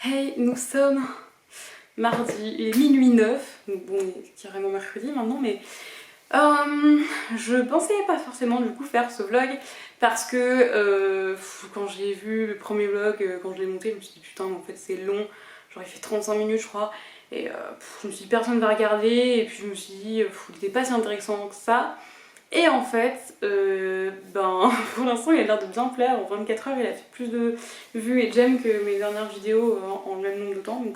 Hey, nous sommes mardi, il est minuit 9, donc bon, il est carrément mercredi maintenant, mais je pensais pas forcément du coup faire ce vlog parce que quand j'ai vu le premier vlog, quand je l'ai monté, je me suis dit putain, mais en fait c'est long, j'aurais fait 35 minutes je crois, et je me suis dit personne va regarder, et puis je me suis dit il était pas si intéressant que ça. Et en fait, pour l'instant il a l'air de bien plaire, en 24 heures il a fait plus de vues et j'aime que mes dernières vidéos en le même nombre de temps, donc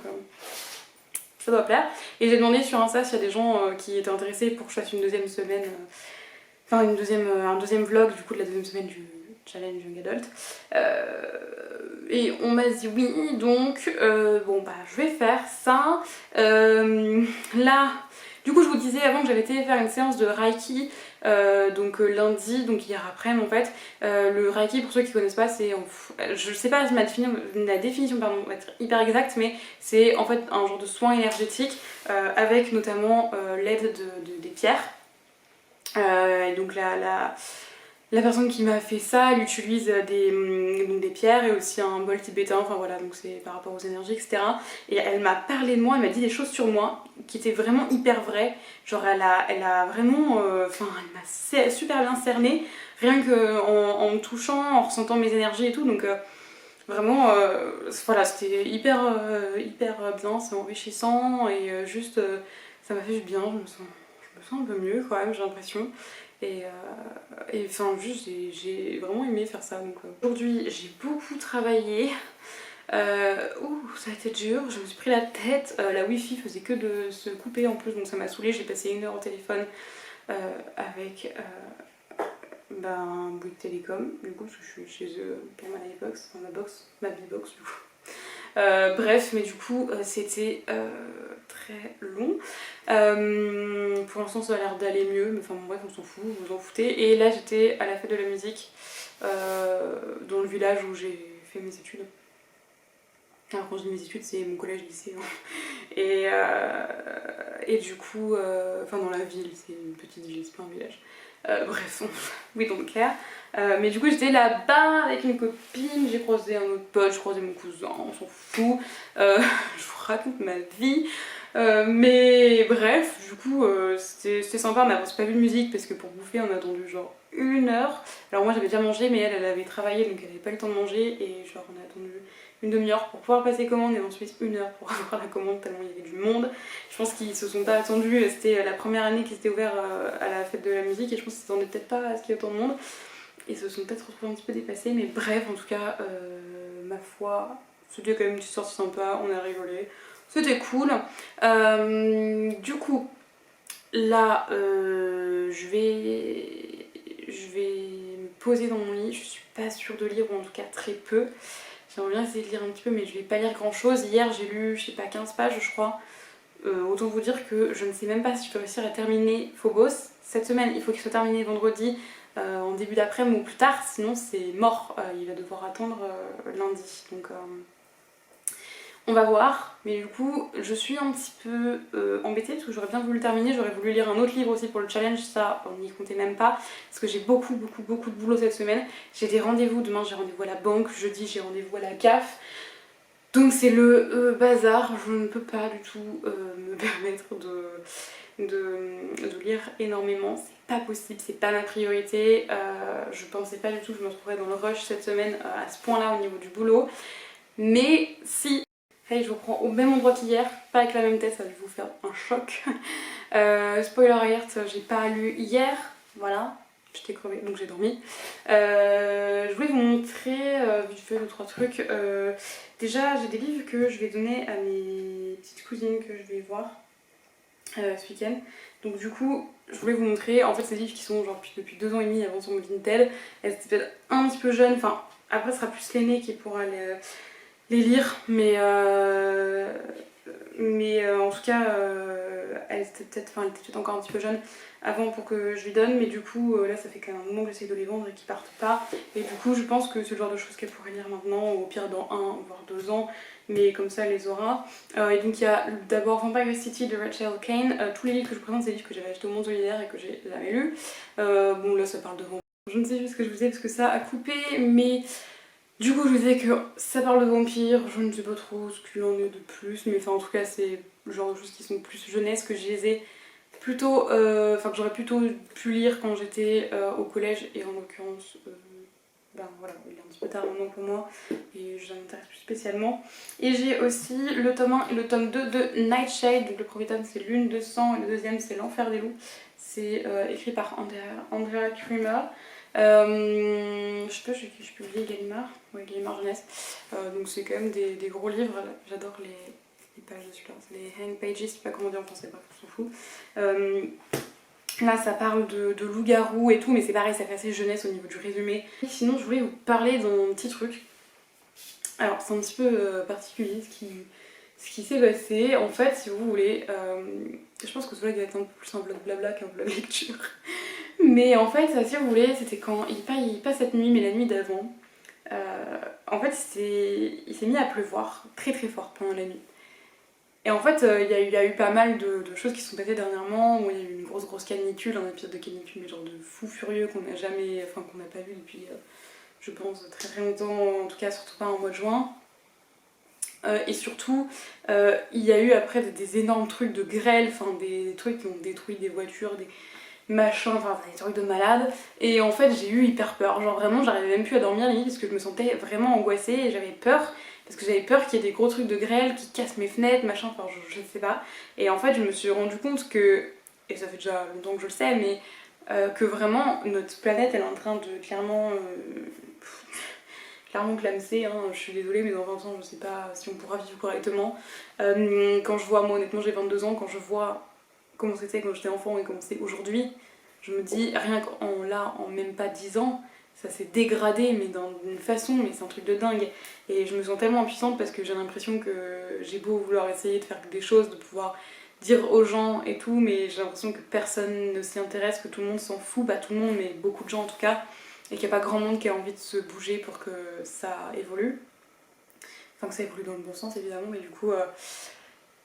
ça doit plaire. Et j'ai demandé sur Insta s'il y a des gens qui étaient intéressés pour que je fasse une deuxième semaine, un deuxième vlog du coup de la deuxième semaine du challenge Young Adult. Et on m'a dit oui, donc bon bah je vais faire ça. Là, du coup je vous disais avant que j'avais été faire une séance de Reiki, donc lundi, donc hier après-midi en fait. Le Reiki, pour ceux qui connaissent pas, c'est, je sais pas la définition pardon, va être hyper exacte, mais c'est en fait un genre de soin énergétique avec notamment l'aide des pierres. Et donc la personne qui m'a fait ça, elle utilise des pierres et aussi un bol tibétain, enfin voilà, donc c'est par rapport aux énergies, etc. Et elle m'a parlé de moi, elle m'a dit des choses sur moi qui étaient vraiment hyper vraies. Genre elle a vraiment, elle m'a super bien cernée, rien qu'en me touchant, en ressentant mes énergies et tout, donc vraiment, voilà, c'était hyper bien, c'est enrichissant et juste, ça m'a fait du bien, je me sens un peu mieux quand même, j'ai l'impression. Et enfin, juste, j'ai vraiment aimé faire ça. Donc aujourd'hui, j'ai beaucoup travaillé. Ça a été dur, je me suis pris la tête. La wifi faisait que de se couper en plus, donc ça m'a saoulée. J'ai passé 1 heure au téléphone avec Bouygues Télécom, du coup, parce que je suis chez eux pour ma livebox, enfin ma bbox du coup. Bref, mais du coup c'était très long. Pour l'instant ça a l'air d'aller mieux, mais enfin bref on s'en fout, vous vous en foutez. Et là j'étais à la fête de la musique dans le village où j'ai fait mes études. Alors quand je dis mes études c'est mon collège lycée hein. Et du coup, enfin dans la ville, c'est une petite ville, c'est pas un village. Bref, oui donc clair. Mais du coup j'étais là-bas avec une copine, j'ai croisé un autre pote, j'ai croisé mon cousin, on s'en fout. Je vous raconte ma vie. Mais bref, du coup c'était sympa, mais après c'est pas vu de musique parce que pour bouffer on a attendu genre 1 heure. Alors moi j'avais déjà mangé mais elle avait travaillé donc elle avait pas le temps de manger et genre on a attendu une demi-heure pour pouvoir passer commande et ensuite 1 heure pour avoir la commande tellement il y avait du monde. Je pense qu'ils se sont pas attendus, c'était la première année qu'ils étaient ouverts à la fête de la musique et je pense qu'ils s'attendaient peut-être pas à ce qu'il y ait autant de monde. Ils se sont peut-être retrouvés un petit peu dépassés, mais bref, en tout cas, ma foi, c'était quand même une petite sortie sympa, on a rigolé, c'était cool. Du coup, là, je vais me poser dans mon lit, je suis pas sûre de lire, ou en tout cas très peu. J'aimerais bien essayer de lire un petit peu, mais je vais pas lire grand chose. Hier, j'ai lu, je sais pas, 15 pages, je crois. Autant vous dire que je ne sais même pas si je peux réussir à terminer Phobos. Cette semaine, il faut qu'il soit terminé vendredi, en début d'après-midi ou plus tard, sinon c'est mort. Il va devoir attendre lundi. Donc on va voir. Mais du coup, je suis un petit peu embêtée parce que j'aurais bien voulu le terminer. J'aurais voulu lire un autre livre aussi pour le challenge. Ça, on n'y comptait même pas. Parce que j'ai beaucoup de boulot cette semaine. J'ai des rendez-vous. Demain, j'ai rendez-vous à la banque. Jeudi, j'ai rendez-vous à la CAF. Donc c'est le bazar, je ne peux pas du tout me permettre de lire énormément, c'est pas possible, c'est pas ma priorité. Je pensais pas du tout que je me retrouverais dans le rush cette semaine à ce point là au niveau du boulot. Mais si, hey, je vous reprends au même endroit qu'hier, pas avec la même tête, ça va vous faire un choc. Spoiler alert, j'ai pas lu hier, voilà. J'étais crevée donc j'ai dormi. Je voulais vous montrer vite fait 2-3 trucs. Déjà j'ai des livres que je vais donner à mes petites cousines que je vais voir ce week-end. Donc du coup je voulais vous montrer en fait ces livres qui sont genre depuis 2 ans et demi avant sur mon Vinted. Elles étaient peut-être un petit peu jeunes, enfin après ce sera plus l'aînée qui pourra les lire, mais en tout cas elle était peut-être encore un petit peu jeune avant pour que je lui donne, mais du coup là ça fait quand même un moment que j'essaie de les vendre et qu'ils partent pas, et du coup je pense que c'est le genre de choses qu'elle pourrait lire maintenant, ou au pire dans 1 voire 2 ans, mais comme ça elle les aura. Et donc il y a d'abord Vampire City de Rachel Kane. Tous les livres que je présente c'est des livres que j'avais acheté au Monde Solidaire et que j'ai jamais lus. Bon là ça parle de vampires, je ne sais plus ce que je vous ai parce que ça a coupé, mais Du coup je vous disais que ça parle de vampires, je ne sais pas trop ce qu'il en est de plus, mais enfin en tout cas c'est le genre de choses qui sont plus jeunesse, que je les ai plutôt, enfin que j'aurais plutôt pu lire quand j'étais au collège, et en l'occurrence ben voilà, il est un petit peu tard maintenant pour moi et je m'intéresse plus spécialement. Et j'ai aussi le tome 1 et le tome 2 de Nightshade. Donc le premier tome c'est Lune de sang et le deuxième c'est L'Enfer des loups. C'est écrit par Andrea Creamer. Je sais pas, je publie Gallimard, ouais, Gallimard Jeunesse. Donc c'est quand même des gros livres, j'adore les pages dessus là, c'est les hang pages, je sais pas comment dire en français, bref, on s'en fout. Là ça parle de loup-garou et tout, mais c'est pareil, ça fait assez jeunesse au niveau du résumé. Et sinon je voulais vous parler d'un petit truc. Alors c'est un petit peu particulier ce qui s'est passé. En fait, si vous voulez, je pense que cela doit être un peu plus un vlog blabla qu'un vlog lecture. Mais en fait, si vous voulez, c'était quand il passe cette nuit, mais la nuit d'avant. En fait, il s'est mis à pleuvoir très très fort pendant la nuit. Et en fait, il y a eu pas mal de choses qui se sont passées dernièrement, où il y a eu une grosse canicule, un épisode de canicule, mais genre de fou furieux qu'on n'a jamais, enfin qu'on n'a pas vu depuis, je pense, très très longtemps, en tout cas surtout pas en mois de juin. Et surtout, il y a eu après des énormes trucs de grêle, enfin des trucs qui ont détruit des voitures, des machins, enfin des trucs de malade. Et en fait, j'ai eu hyper peur, genre vraiment, j'arrivais même plus à dormir la nuit parce que je me sentais vraiment angoissée et j'avais peur. Parce que j'avais peur qu'il y ait des gros trucs de grêle qui cassent mes fenêtres, machin, enfin je sais pas. Et en fait je me suis rendu compte que, et ça fait déjà longtemps que je le sais, mais que vraiment notre planète elle est en train de clairement clamser, hein. Je suis désolée mais dans 20 ans je sais pas si on pourra vivre correctement. Quand je vois, moi honnêtement j'ai 22 ans, quand je vois comment c'était quand j'étais enfant et comment c'est aujourd'hui, je me dis rien en même pas 10 ans, ça s'est dégradé mais d'une façon, mais c'est un truc de dingue. Et je me sens tellement impuissante parce que j'ai l'impression que j'ai beau vouloir essayer de faire des choses, de pouvoir dire aux gens et tout, mais j'ai l'impression que personne ne s'y intéresse, que tout le monde s'en fout, pas tout le monde mais beaucoup de gens en tout cas, et qu'il n'y a pas grand monde qui a envie de se bouger pour que ça évolue. Enfin que ça évolue dans le bon sens évidemment, mais du coup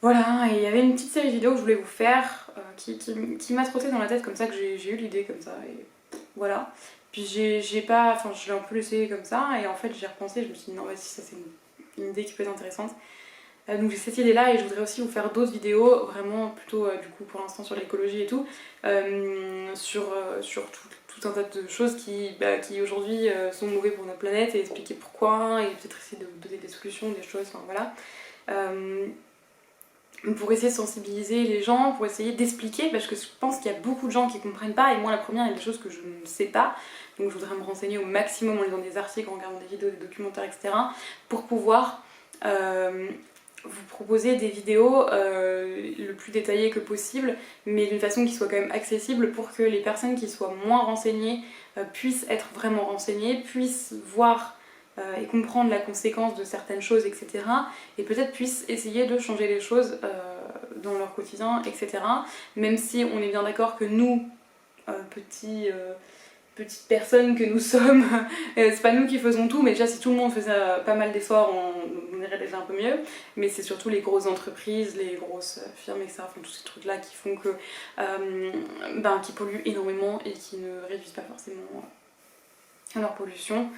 voilà. Et il y avait une petite série vidéo que je voulais vous faire qui m'a trotté dans la tête comme ça, que j'ai eu l'idée comme ça, et voilà. Puis j'ai pas, enfin je l'ai un peu laissé comme ça, et en fait j'ai repensé, je me suis dit non vas-y, ça c'est une idée qui peut être intéressante. Donc j'ai cette idée là, et je voudrais aussi vous faire d'autres vidéos, vraiment plutôt du coup pour l'instant sur l'écologie et tout, sur tout un tas de choses qui aujourd'hui sont mauvais pour notre planète, et expliquer pourquoi, et peut-être essayer de donner des solutions, des choses, enfin voilà. Pour essayer de sensibiliser les gens, pour essayer d'expliquer, parce que je pense qu'il y a beaucoup de gens qui comprennent pas, et moi la première, il y a des choses que je ne sais pas, donc je voudrais me renseigner au maximum en lisant des articles, en regardant des vidéos, des documentaires, etc. pour pouvoir vous proposer des vidéos le plus détaillées que possible, mais d'une façon qui soit quand même accessible, pour que les personnes qui soient moins renseignées puissent être vraiment renseignées, puissent voir et comprendre la conséquence de certaines choses, etc. Et peut-être puissent essayer de changer les choses dans leur quotidien, etc. Même si on est bien d'accord que nous, petites personnes que nous sommes, c'est pas nous qui faisons tout, mais déjà si tout le monde faisait pas mal d'efforts, on irait déjà un peu mieux. Mais c'est surtout les grosses entreprises, les grosses firmes, etc. Enfin, tous ces trucs là qui font que qui polluent énormément et qui ne réduisent pas forcément leur pollution.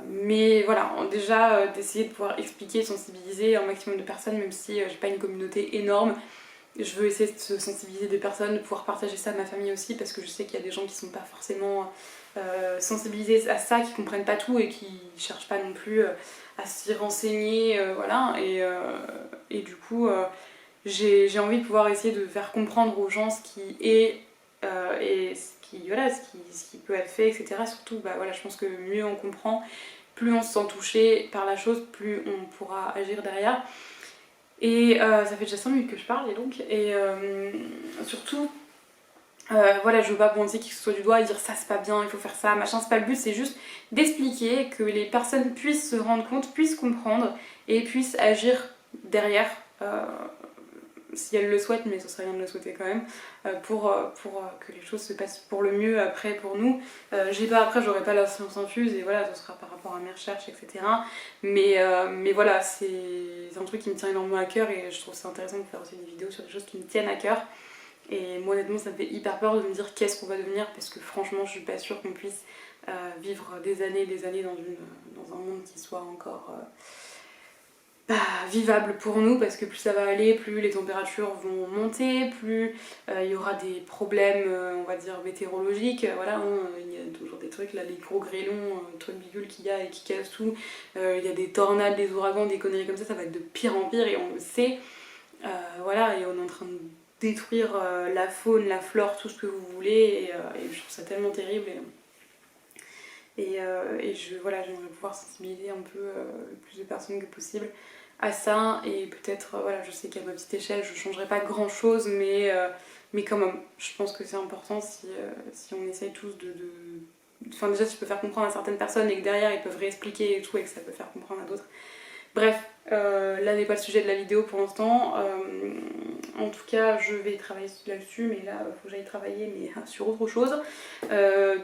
Mais voilà, déjà d'essayer de pouvoir expliquer, sensibiliser un maximum de personnes, même si j'ai pas une communauté énorme. Je veux essayer de sensibiliser des personnes, de pouvoir partager ça à ma famille aussi, parce que je sais qu'il y a des gens qui sont pas forcément sensibilisés à ça, qui comprennent pas tout et qui cherchent pas non plus à s'y renseigner, voilà. Et du coup, j'ai envie de pouvoir essayer de faire comprendre aux gens ce qui est et ce qui peut être fait, etc. Surtout, voilà, je pense que mieux on comprend, plus on se sent touché par la chose, plus on pourra agir derrière. Et ça fait déjà 5 minutes que je parle, et donc, surtout, voilà, je veux pas pointer qui que ce soit du doigt et dire ça c'est pas bien, il faut faire ça, machin, c'est pas le but, c'est juste d'expliquer, que les personnes puissent se rendre compte, puissent comprendre et puissent agir derrière. Si elles le souhaitent, mais ce serait bien de le souhaiter quand même, pour que les choses se passent pour le mieux après pour nous. Après j'aurai pas la science infuse, et voilà, ce sera par rapport à mes recherches, etc. Mais voilà, c'est un truc qui me tient énormément à cœur, et je trouve ça intéressant de faire aussi des vidéos sur des choses qui me tiennent à cœur. Et moi honnêtement ça me fait hyper peur de me dire qu'est-ce qu'on va devenir, parce que franchement je suis pas sûre qu'on puisse vivre des années dans un monde qui soit encore vivable pour nous, parce que plus ça va aller, plus les températures vont monter, plus il y aura des problèmes, on va dire, météorologiques. Voilà, hein, il y a toujours des trucs, là, les gros grêlons, trucs bidules qu'il y a et qui cassent tout. Il y a des tornades, des ouragans, des conneries comme ça va être de pire en pire et on le sait. Voilà, et on est en train de détruire la faune, la flore, tout ce que vous voulez, et je trouve ça tellement terrible. Voilà, j'aimerais pouvoir sensibiliser un peu le plus de personnes que possible à ça, et peut-être, voilà, je sais qu'à ma petite échelle je changerai pas grand chose, mais quand même, je pense que c'est important si on essaye tous Enfin, déjà, si je peux faire comprendre à certaines personnes et que derrière ils peuvent réexpliquer et tout, et que ça peut faire comprendre à d'autres. Bref, là n'est pas le sujet de la vidéo pour l'instant. En tout cas, je vais travailler là-dessus, mais là, il faut que j'aille travailler, mais sur autre chose.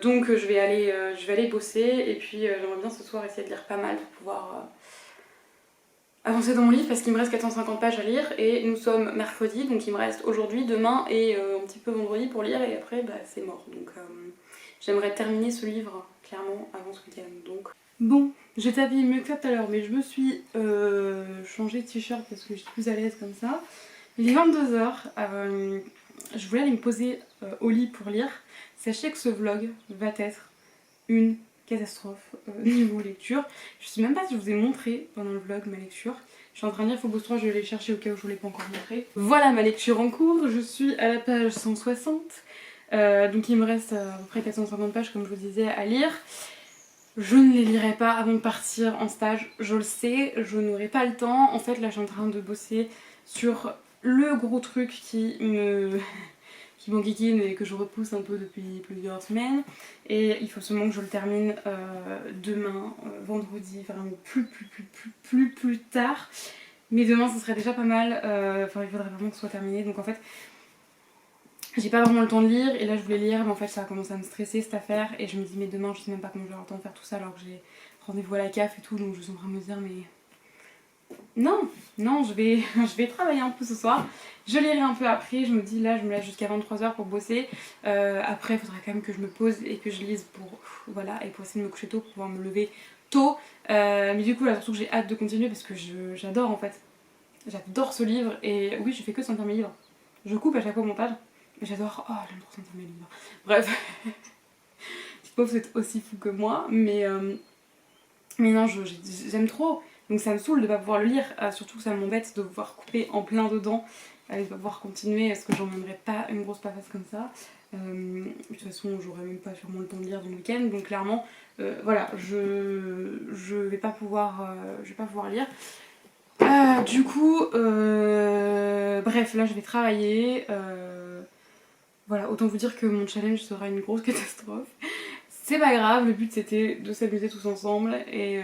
Donc je vais aller bosser, et puis j'aimerais bien ce soir essayer de lire pas mal pour pouvoir avancer dans mon livre, parce qu'il me reste 450 pages à lire, et nous sommes mercredi, donc il me reste aujourd'hui, demain et un petit peu vendredi pour lire, et après c'est mort. Donc j'aimerais terminer ce livre, clairement, avant ce week-end. Donc bon, j'étais habillée mieux que ça tout à l'heure, mais je me suis changé de t-shirt parce que je suis plus à l'aise comme ça. Il est 22h, je voulais aller me poser au lit pour lire. Sachez que ce vlog va être une catastrophe niveau lecture. Je sais même pas si je vous ai montré pendant le vlog ma lecture. Je suis en train de lire Phobos 3, je vais les chercher au cas où je vous l'ai pas encore montré. Voilà ma lecture en cours, je suis à la page 160. Donc il me reste à peu près 450 pages, comme je vous disais, à lire. Je ne les lirai pas avant de partir en stage, je le sais, je n'aurai pas le temps. En fait là je suis en train de bosser sur le gros truc qui m'enquiquine et que je repousse un peu depuis plusieurs semaines, et il faut seulement que je le termine demain, vendredi, vraiment plus tard, mais demain ce serait déjà pas mal. Enfin il faudrait vraiment que ce soit terminé, donc en fait j'ai pas vraiment le temps de lire, et là je voulais lire mais en fait ça a commencé à me stresser cette affaire, et je me dis mais demain je sais même pas comment je vais avoir le temps de faire tout ça alors que j'ai rendez-vous à la CAF et tout, donc je suis en train de me dire mais non, je vais travailler un peu ce soir, je lirai un peu après, je me dis là je me laisse jusqu'à 23h pour bosser, après il faudra quand même que je me pose et que je lise pour, voilà, et pour essayer de me coucher tôt pour pouvoir me lever tôt, mais du coup là surtout que j'ai hâte de continuer parce que j'adore en fait, j'adore ce livre, et oui je fais que sentir mes livres, je coupe à chaque fois au montage, mais j'adore, oh j'aime trop sentir mes livres, bref, je pense que c'est aussi fou que moi, mais non j'aime trop. Donc ça me saoule de ne pas pouvoir le lire, surtout que ça m'embête de pouvoir couper en plein dedans et de ne pas pouvoir continuer, parce que j'emmènerai pas une grosse papasse comme ça. De toute façon j'aurai même pas sûrement le temps de lire dans le week-end, donc clairement voilà, je vais pas pouvoir lire. Du coup, bref, là je vais travailler. Voilà, autant vous dire que mon challenge sera une grosse catastrophe. C'est pas grave, le but c'était de s'amuser tous ensemble, et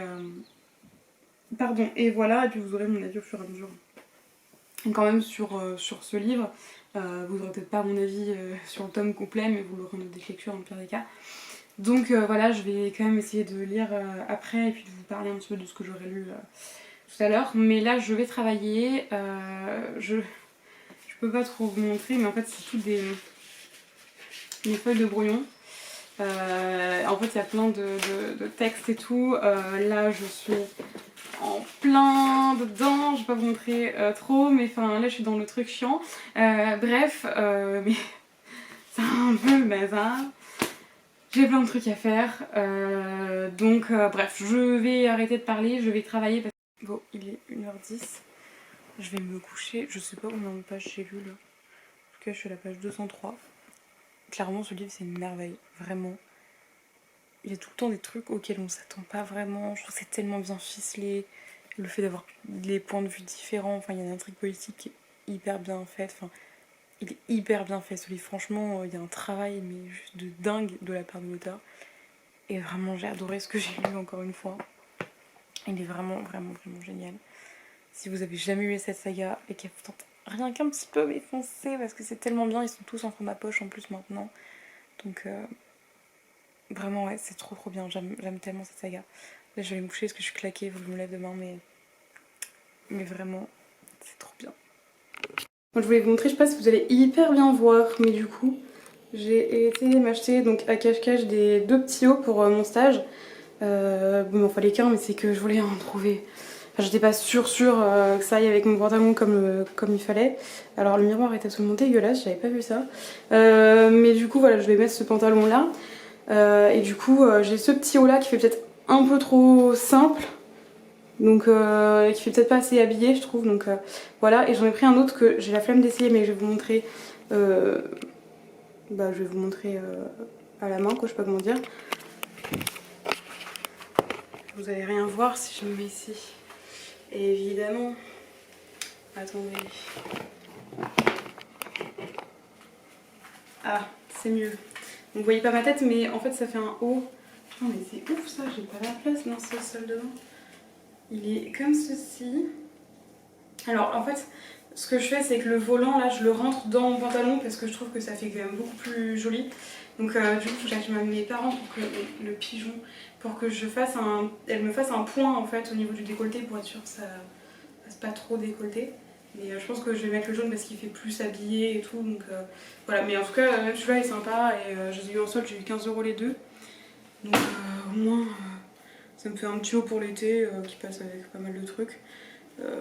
pardon, et voilà, et puis vous aurez mon avis au fur et à mesure. Et quand même sur ce livre, vous aurez peut-être pas mon avis sur le tome complet, mais vous l'aurez en autre lecture dans le pire des cas. Donc voilà, je vais quand même essayer de lire après, et puis de vous parler un petit peu de ce que j'aurais lu tout à l'heure. Mais là je vais travailler, je peux pas trop vous montrer, mais en fait c'est toutes des feuilles de brouillon. En fait il y a plein de textes et tout, là je suis en plein dedans, je vais pas vous montrer trop, mais enfin là je suis dans le truc chiant, bref, mais c'est un peu le bazar, j'ai plein de trucs à faire, donc bref, je vais arrêter de parler, je vais travailler parce que bon, il est 1h10, je vais me coucher, je sais pas combien de pages j'ai lu là, en tout cas je suis à la page 203, clairement ce livre c'est une merveille, vraiment. Il y a tout le temps des trucs auxquels on s'attend pas vraiment, je trouve que c'est tellement bien ficelé, le fait d'avoir des points de vue différents, enfin il y a une intrigue politique qui est hyper bien faite, enfin il est hyper bien fait ce livre, franchement il y a un travail mais juste de dingue de la part de l'auteur, et vraiment j'ai adoré ce que j'ai lu encore une fois, il est vraiment génial. Si vous avez jamais lu cette saga et qu'elle vous tente rien qu'un petit peu, mais foncez parce que c'est tellement bien, ils sont tous en format poche en plus maintenant, donc vraiment ouais c'est trop bien, j'aime tellement cette saga. Là je vais me coucher parce que je suis claquée, il faut que je me lève demain, mais vraiment c'est trop bien. Moi je voulais vous montrer, je sais pas si vous allez hyper bien voir, mais du coup j'ai été m'acheter donc à cache-cache des 2 petits hauts pour mon stage. Bon, il m'en fallait qu'un, mais c'est que je voulais en trouver. Enfin, j'étais pas sûre que ça aille avec mon pantalon comme il fallait. Alors le miroir est absolument dégueulasse, j'avais pas vu ça. Mais du coup voilà, je vais mettre ce pantalon là. Et du coup j'ai ce petit haut là qui fait peut-être un peu trop simple. Donc qui fait peut-être pas assez habillé je trouve. Donc voilà, et j'en ai pris un autre que j'ai la flemme d'essayer mais je vais vous montrer. Je vais vous montrer à la main quoi, je sais pas comment dire. Vous allez rien voir si je me mets ici. Et évidemment, attendez. Ah, c'est mieux. Vous voyez pas ma tête, mais en fait ça fait un haut. Putain, mais c'est ouf ça, j'ai pas la place dans ce salle de bain. Il est comme ceci. Alors en fait, ce que je fais, c'est que le volant là, je le rentre dans mon pantalon parce que je trouve que ça fait quand même beaucoup plus joli. Donc du coup, faut que j'aille chez mes parents pour que le pigeon, pour que elle me fasse un point en fait au niveau du décolleté pour être sûr que ça fasse pas trop décolleté. Mais je pense que je vais mettre le jaune parce qu'il fait plus habillé et tout. Donc voilà, mais en tout cas, même celui-là est sympa et je les ai eu en solde, j'ai eu 15 € les deux. Donc au moins, ça me fait un petit haut pour l'été qui passe avec pas mal de trucs.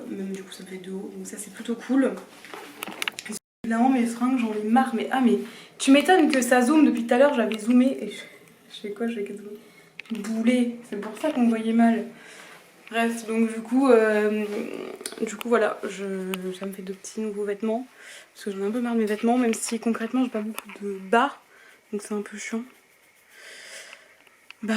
Même du coup ça me fait 2 hauts, donc ça c'est plutôt cool. Évidemment mes fringues j'en ai marre, mais tu m'étonnes que ça zoome depuis tout à l'heure, j'avais zoomé et je fais quoi, je fais que zoomer boulet, c'est pour ça qu'on me voyait mal. Bref, donc du coup voilà, ça me fait 2 petits nouveaux vêtements, parce que j'en ai un peu marre de mes vêtements, même si concrètement j'ai pas beaucoup de bas, donc c'est un peu chiant. Bah,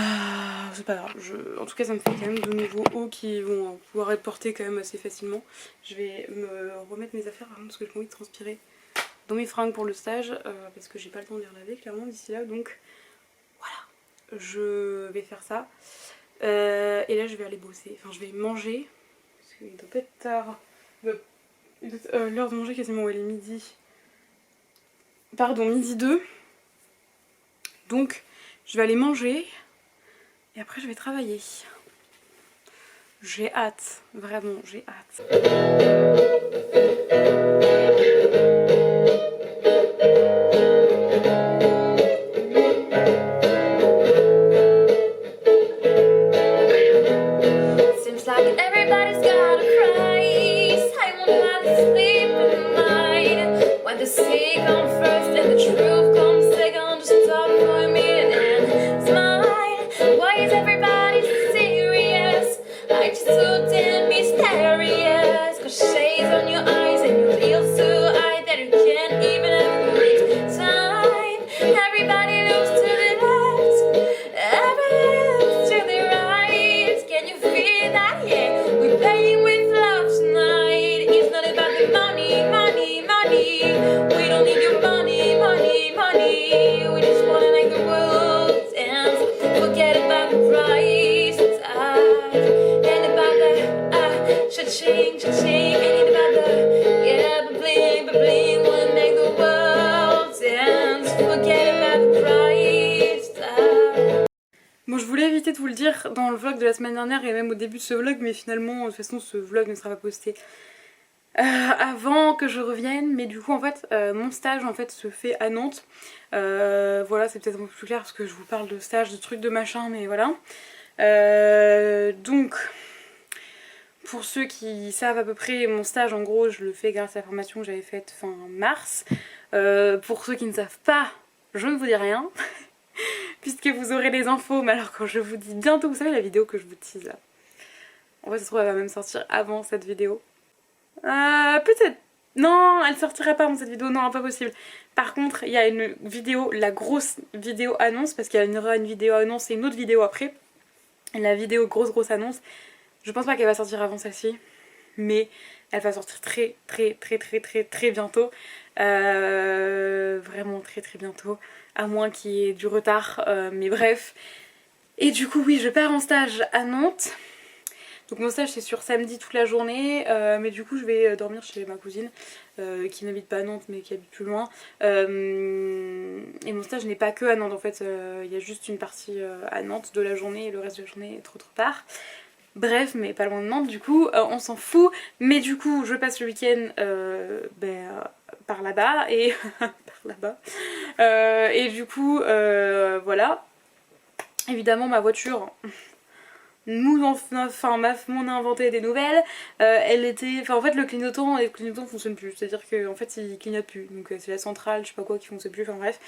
c'est pas grave. En tout cas, ça me fait quand même de nouveaux hauts qui vont pouvoir être portés quand même assez facilement. Je vais me remettre mes affaires parce que j'ai envie de transpirer dans mes fringues pour le stage parce que j'ai pas le temps de les relaver clairement d'ici là. Donc voilà, je vais faire ça. Et là, je vais aller bosser. Enfin, je vais manger parce qu'il doit pas être tard. L'heure de manger quasiment, elle est midi. Pardon, midi 2. Donc, je vais aller manger. Et après je vais travailler. J'ai hâte, vraiment j'ai hâte. Seems like everybody's got a price. I won't have to sleep at night. When the sea comes first and the truth comes second, just stop for a minute and smile. Why is everybody so serious? I just so damn mysterious. Got shades on your eyes and you feel so high that you can't even have a great time. Everybody looks to the left, everybody looks to the right. Can you feel that? Yeah, we're playing with love tonight. It's not about the money, money, money. We don't need your money, money, money. We just wanna make the world dance. Forget about the price tag and about the cha-ching, cha-ching. Ain't about the yeah, but bling, wanna make the world dance. Forget about the price tag. Bon, je voulais éviter de vous le dire dans le vlog de la semaine dernière et même au début de ce vlog, mais finalement, de toute façon, ce vlog ne sera pas posté avant que je revienne. Mais du coup, en fait, mon stage en fait se fait à Nantes. Voilà, c'est peut-être un peu plus clair parce que je vous parle de stage, de trucs, de machin, mais voilà. Donc, pour ceux qui savent à peu près, mon stage, en gros, je le fais grâce à la formation que j'avais faite fin mars. Pour ceux qui ne savent pas, je ne vous dis rien. Puisque vous aurez les infos, mais alors quand je vous dis bientôt, vous savez la vidéo que je vous tease là. En fait, ça se trouve, elle va même sortir avant cette vidéo. Peut-être. Non, elle sortira pas avant cette vidéo, non, pas possible. Par contre, il y a une vidéo, la grosse vidéo annonce, parce qu'il y aura une vidéo annonce et une autre vidéo après. La vidéo grosse annonce, je pense pas qu'elle va sortir avant celle-ci, mais elle va sortir très bientôt. Vraiment très bientôt, à moins qu'il y ait du retard, mais bref. Et du coup oui, je pars en stage à Nantes. Donc mon stage c'est sur samedi toute la journée, mais du coup je vais dormir chez ma cousine qui n'habite pas à Nantes mais qui habite plus loin. Et mon stage n'est pas que à Nantes en fait, il y a juste une partie à Nantes de la journée et le reste de la journée est autre part. Bref, mais pas loin de Nantes du coup, on s'en fout. Mais du coup, je passe le week-end par là-bas et par là-bas. Et du coup, voilà. Évidemment, ma voiture m'on a inventé des nouvelles. Elle était. Enfin, en fait, le clignotant fonctionne plus. C'est-à-dire qu'en fait, il clignote plus. Donc, c'est la centrale, je sais pas quoi, qui fonctionne plus. Enfin, bref.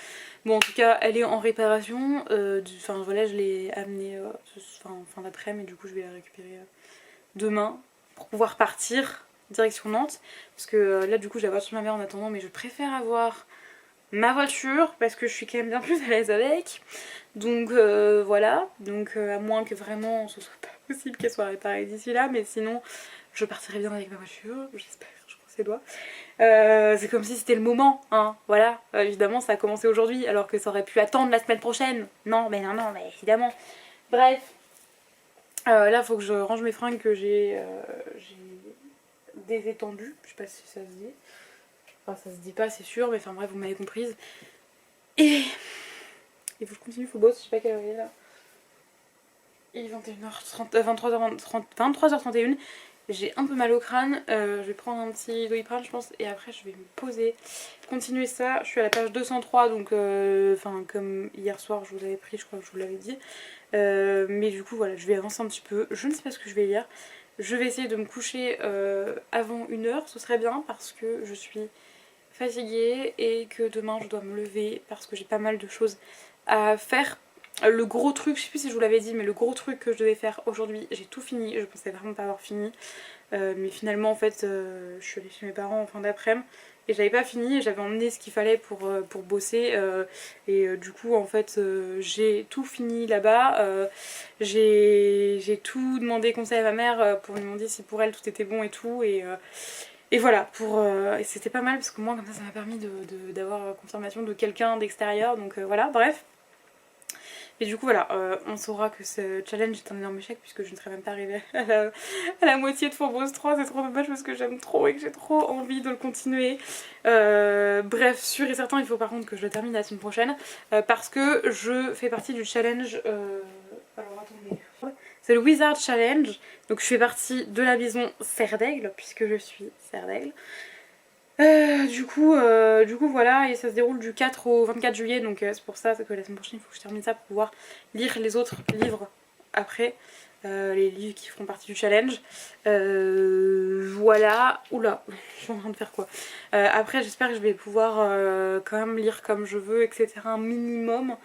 Bon, en tout cas, elle est en réparation. Enfin, voilà, je l'ai amenée fin d'après-midi, mais du coup, je vais la récupérer demain pour pouvoir partir direction Nantes. Parce que là, du coup, j'ai la voiture de ma mère en attendant, mais je préfère avoir ma voiture parce que je suis quand même bien plus à l'aise avec. Donc voilà, donc à moins que vraiment ce soit pas possible qu'elle soit réparée d'ici là, mais sinon je partirai bien avec ma voiture, j'espère, je croise les doigts. C'est comme si c'était le moment, hein, voilà. Évidemment ça a commencé aujourd'hui alors que ça aurait pu attendre la semaine prochaine. Non, mais évidemment. Bref, là faut que je range mes fringues que j'ai désétendues, je sais pas si ça se dit. Enfin ça se dit pas c'est sûr, mais enfin bref vous m'avez comprise. Et il faut que je continue, faut bosser, je sais pas quelle heure il est là. Il est 21h30, 23h31. J'ai un peu mal au crâne, je vais prendre un petit Doliprane je pense et après je vais me poser, continuer ça. Je suis à la page 203 donc comme hier soir je vous avais pris, je crois que je vous l'avais dit. Mais du coup voilà, je vais avancer un petit peu, je ne sais pas ce que je vais lire. Je vais essayer de me coucher avant 1h, ce serait bien parce que je suis fatiguée et que demain je dois me lever parce que j'ai pas mal de choses à faire. Le gros truc, je sais plus si je vous l'avais dit, mais le gros truc que je devais faire aujourd'hui, j'ai tout fini, je pensais vraiment pas avoir fini. Mais finalement en fait je suis allée chez mes parents en fin d'après-midi et j'avais pas fini et j'avais emmené ce qu'il fallait pour bosser et du coup en fait j'ai tout fini là-bas. J'ai tout demandé conseil à ma mère pour lui demander si pour elle tout était bon et tout et voilà, et c'était pas mal parce que moi comme ça m'a permis d'avoir confirmation de quelqu'un d'extérieur, donc voilà, bref. Et du coup voilà, on saura que ce challenge est un énorme échec puisque je ne serais même pas arrivée à la moitié de Phobos 3, c'est trop dommage parce que j'aime trop et que j'ai trop envie de le continuer. Bref, sûr et certain, il faut par contre que je le termine la semaine prochaine parce que je fais partie du challenge... Alors attendez... C'est le Wizard Challenge, donc je fais partie de la maison Serre d'Aigle puisque je suis Serre d'Aigle. Du coup voilà, et ça se déroule du 4 au 24 juillet, donc c'est pour ça que la semaine prochaine il faut que je termine ça pour pouvoir lire les autres livres après, les livres qui feront partie du challenge. Voilà, oula, je suis en train de faire quoi. Après j'espère que je vais pouvoir quand même lire comme je veux, etc. un minimum,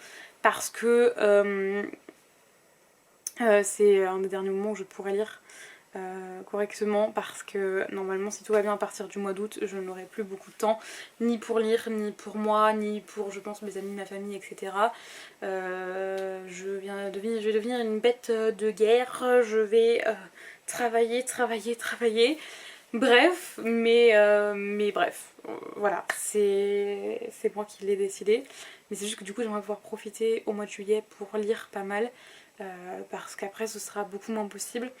parce que c'est un des derniers moments où je pourrais lire correctement, parce que normalement si tout va bien à partir du mois d'août je n'aurai plus beaucoup de temps ni pour lire, ni pour moi, ni pour je pense mes amis, ma famille, etc. Je vais devenir une bête de guerre, je vais travailler. Bref, mais bref, voilà, c'est moi qui l'ai décidé. Mais c'est juste que du coup j'aimerais pouvoir profiter au mois de juillet pour lire pas mal, parce qu'après ce sera beaucoup moins possible.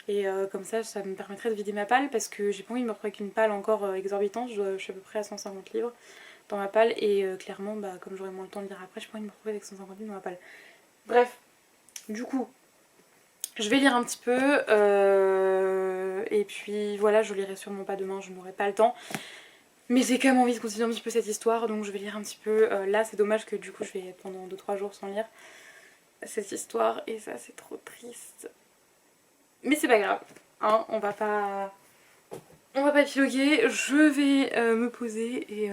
Et comme ça me permettrait de vider ma palle, parce que j'ai pas envie de me retrouver avec une palle encore exorbitante. Je suis à peu près à 150 livres dans ma palle et clairement comme j'aurai moins le temps de lire après, j'ai pas envie de me retrouver avec 150 livres dans ma palle. Bref, du coup je vais lire un petit peu et puis voilà, je lirai sûrement pas demain, je n'aurai pas le temps. Mais j'ai quand même envie de continuer un petit peu cette histoire, donc je vais lire un petit peu. Là c'est dommage que du coup je vais être pendant 2-3 jours sans lire cette histoire et ça c'est trop triste. Mais c'est pas grave, hein, on va pas épiloguer, je vais me poser et...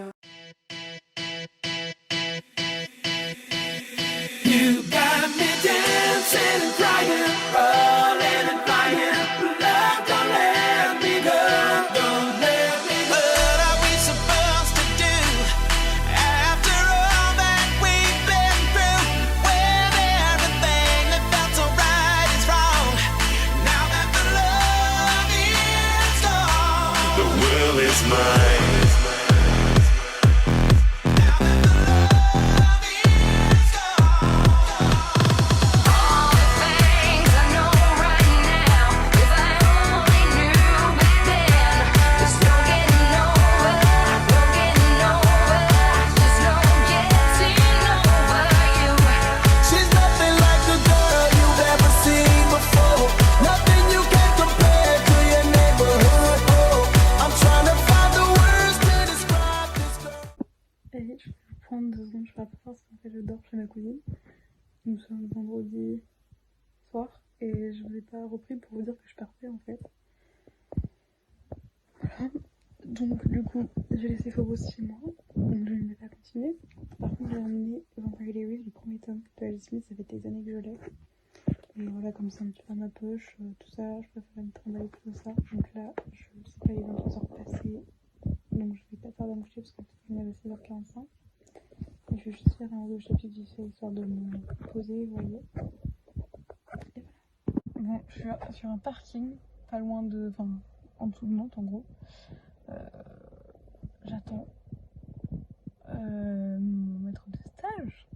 You got me dancing and crying, rolling and flying, love don't let me go, don't let me go. What are we supposed to do after all that we've been through, when everything that felt so right is wrong, now that the love is gone, the world is mine. Nothing you je partais parce qu'en fait je dors chez ma cousine. Nous sommes vendredi soir et je vous ai pas repris pour vous dire que je partais en fait. Voilà. Donc du coup j'ai laissé Phobos chez moi, donc je ne vais pas continuer. Par contre j'ai ramené Vampire Diaries, le premier tome de Alice Smith, ça fait des années que je l'ai. Et voilà, comme c'est un petit peu à ma poche, tout ça, je préfère me trimballer plus que ça. Donc là, je sais pas, il est 23h passé, donc je vais pas tarder à me coucher parce que je finis à 6h45. Et je vais juste faire un ou deux chapitres vite fait histoire de me poser, vous voyez. Et voilà. Bon, je suis sur un parking, pas loin de. Enfin, en dessous de Nantes en gros. J'attends mon maître de stage.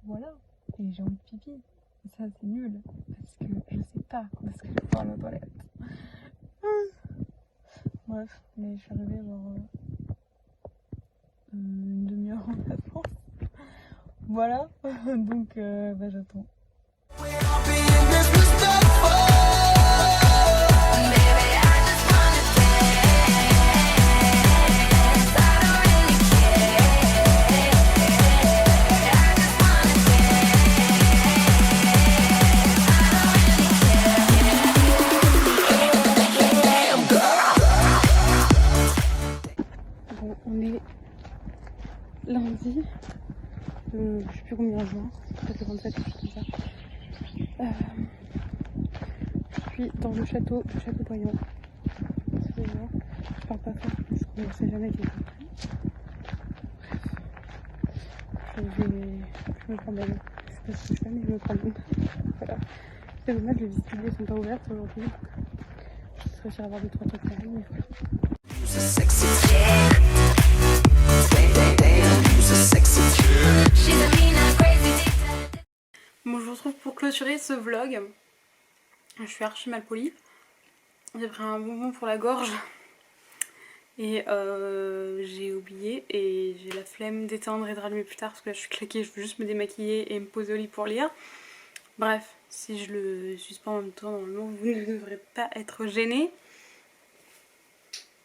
Voilà. Et j'ai envie de pipi. Et ça, c'est nul. Parce que je sais pas quand est-ce que je vais pouvoir aller aux toilettes. Bref, mais je suis arrivée genre une demi-heure en avance. Voilà. Donc, bah, j'attends. Bon, on est lundi, je sais plus combien de juin, peut-être le 27 ou quelque chose comme ça. Je suis dans le château Boyan. Je parle pas fort parce qu'on ne sait jamais qui est compris. Je me promène. Je sais pas ce que je fais, mais je me promène. Voilà. C'est dommage, les vestibules sont pas ouvertes aujourd'hui. Je suis réussi à avoir 2-3 trucs pareils, mais voilà. Bon, je vous retrouve pour clôturer ce vlog. Je suis archi mal polie. J'ai pris un bonbon pour la gorge. Et j'ai oublié et j'ai la flemme d'éteindre et de rallumer plus tard parce que là je suis claquée, je veux juste me démaquiller et me poser au lit pour lire. Bref, si je le suspends en même temps, normalement vous ne devrez pas être gênés.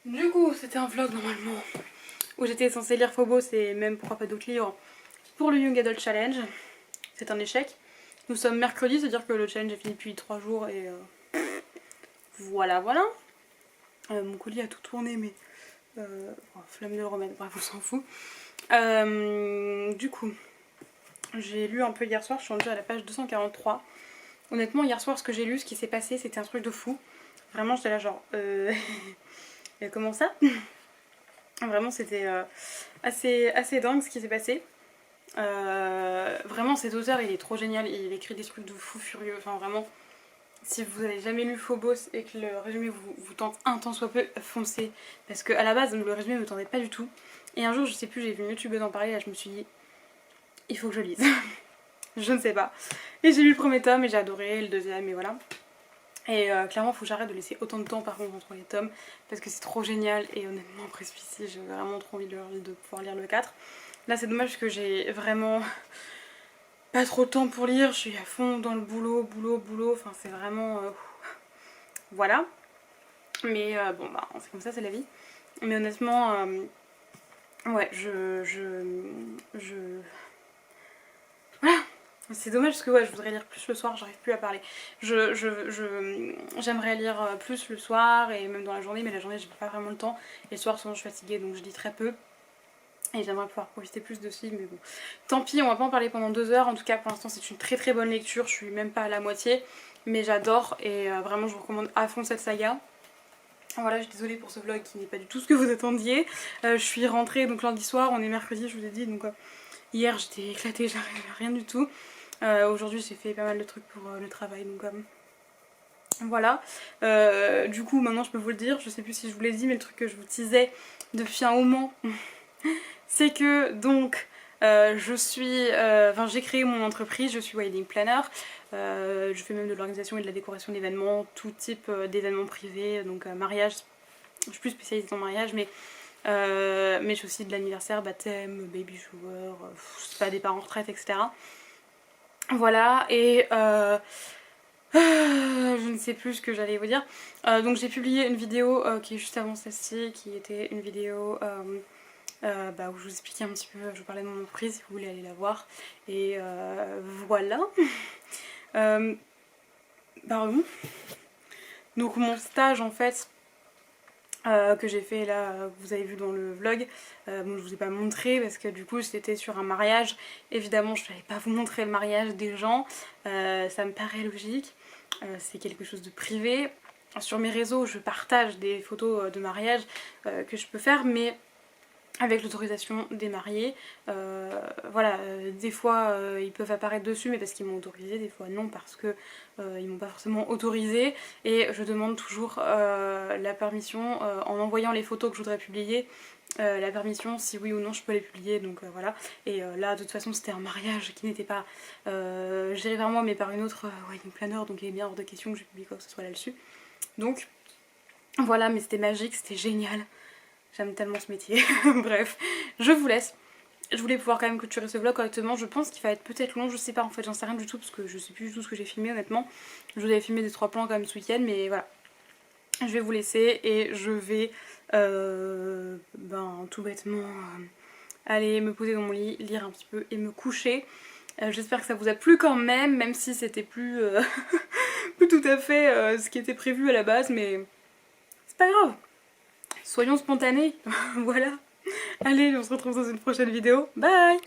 Du coup, c'était un vlog normalement où j'étais censée lire Phobos et même pourquoi pas d'autres livres pour le Young Adult Challenge. C'est un échec. Nous sommes mercredi, c'est-à-dire que le challenge est fini depuis 3 jours et voilà. Mon colis a tout tourné mais flemme de le remettre, bref on s'en fout. Du coup, j'ai lu un peu hier soir, je suis rendue à la page 243. Honnêtement hier soir ce que j'ai lu, ce qui s'est passé c'était un truc de fou. Vraiment j'étais là genre comment ça? Vraiment c'était assez dingue ce qui s'est passé. Vraiment cet auteur il est trop génial, il écrit des trucs de fou furieux, enfin vraiment si vous avez jamais lu Phobos et que le résumé vous tente un tant soit peu, foncez parce qu'à la base le résumé me tentait pas du tout et un jour je sais plus j'ai vu une youtubeuse en parler et là je me suis dit il faut que je lise. Je ne sais pas et j'ai lu le premier tome et j'ai adoré le deuxième et voilà et clairement faut que j'arrête de laisser autant de temps par contre entre les tomes parce que c'est trop génial et honnêtement après celui-ci j'ai vraiment trop envie de pouvoir lire le 4. Là c'est dommage parce que j'ai vraiment pas trop de temps pour lire, je suis à fond dans le boulot, enfin c'est vraiment voilà. Mais bon bah c'est comme ça, c'est la vie. Mais honnêtement ouais voilà. C'est dommage parce que ouais je voudrais lire plus le soir, j'arrive plus à parler. J'aimerais lire plus le soir et même dans la journée, mais la journée j'ai pas vraiment le temps. Et le soir souvent je suis fatiguée donc je lis très peu. Et j'aimerais pouvoir profiter plus de ce livre, mais bon. Tant pis, on va pas en parler pendant 2 heures. En tout cas, pour l'instant, c'est une très bonne lecture. Je suis même pas à la moitié, mais j'adore. Et vraiment, je vous recommande à fond cette saga. Voilà, je suis désolée pour ce vlog qui n'est pas du tout ce que vous attendiez. Je suis rentrée donc lundi soir, on est mercredi, je vous ai dit. Donc hier, j'étais éclatée, j'arrivais à rien du tout. Aujourd'hui, j'ai fait pas mal de trucs pour le travail, donc voilà. Du coup, maintenant, je peux vous le dire. Je sais plus si je vous l'ai dit, mais le truc que je vous teasais depuis un moment... c'est que donc j'ai créé mon entreprise, je suis wedding planner, je fais même de l'organisation et de la décoration d'événements, tout type d'événements privés, donc mariage, je suis plus spécialisée en mariage, mais je fais aussi de l'anniversaire, baptême, baby shower, je sais pas, des parents en retraite, etc. Voilà, et je ne sais plus ce que j'allais vous dire. Donc j'ai publié une vidéo qui est juste avant celle-ci, qui était une vidéo où je vous expliquais un petit peu, je vous parlais de mon entreprise si vous voulez aller la voir. Et voilà. Pardon. Donc mon stage en fait que j'ai fait là, que vous avez vu dans le vlog, bon je vous ai pas montré parce que du coup c'était sur un mariage. Évidemment je n'allais pas vous montrer le mariage des gens, ça me paraît logique, c'est quelque chose de privé. Sur mes réseaux je partage des photos de mariage que je peux faire, mais avec l'autorisation des mariés. Voilà, des fois ils peuvent apparaître dessus mais parce qu'ils m'ont autorisé, des fois non parce que ils m'ont pas forcément autorisé, et je demande toujours la permission en envoyant les photos que je voudrais publier, la permission si oui ou non je peux les publier, donc voilà. Et là de toute façon c'était un mariage qui n'était pas géré par moi mais par une autre wedding planner, donc il est bien hors de question que je publie quoi que ce soit là-dessus. Donc voilà, mais c'était magique, c'était génial. J'aime tellement ce métier. Bref, je vous laisse. Je voulais pouvoir quand même clôturer ce vlog correctement. Je pense qu'il va être peut-être long, je sais pas en fait, j'en sais rien du tout parce que je sais plus du tout ce que j'ai filmé honnêtement. Je vous avais filmé des 3 plans quand même ce week-end, mais voilà. Je vais vous laisser et je vais tout bêtement aller me poser dans mon lit, lire un petit peu et me coucher. J'espère que ça vous a plu quand même, même si c'était plus, plus tout à fait ce qui était prévu à la base, mais c'est pas grave. Soyons spontanés, voilà. Allez, on se retrouve dans une prochaine vidéo. Bye!